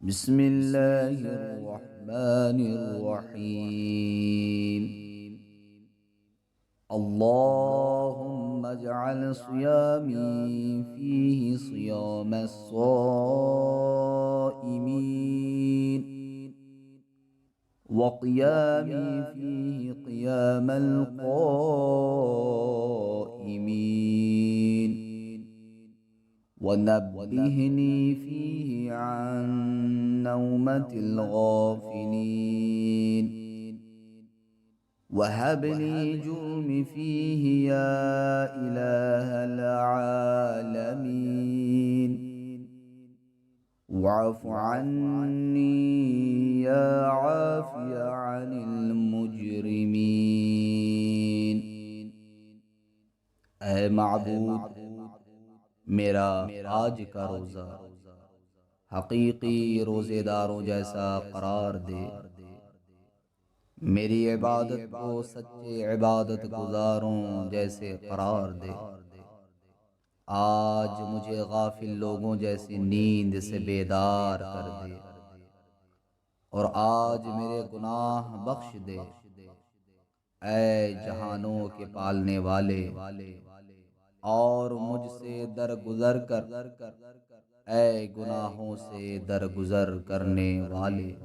बिस्मिल्लाहिर्रहमानिर्रहीम। अल्लाहुम्मा अजअल सियामी फीहि सियामस्साइमीन व क़ियामी फीहि क़ियामल क़ाइमीन व नब्बिहनी फीहि अन नौमतिल गाफ़िलीन वहबली जुर्मी फीहि या इलाहल आलमीन वअफ़ु अन्नी या आफ़ी अनिल मुजरिमीन। ऐ माबूद, मेरा आज का रोज़ा हकीकी रोज़ेदारों जैसा करार दे। मेरी इबादत को सच्चे इबादत गुजारों जैसे करार दे। आज मुझे गाफिल लोगों जैसी नींद से बेदार कर दे और आज मेरे गुनाह बख्श दे। ऐ जहानों के पालने वाले, और मुझसे दरगुजर कर, ऐ गुनाहों से दरगुजर करने वाले।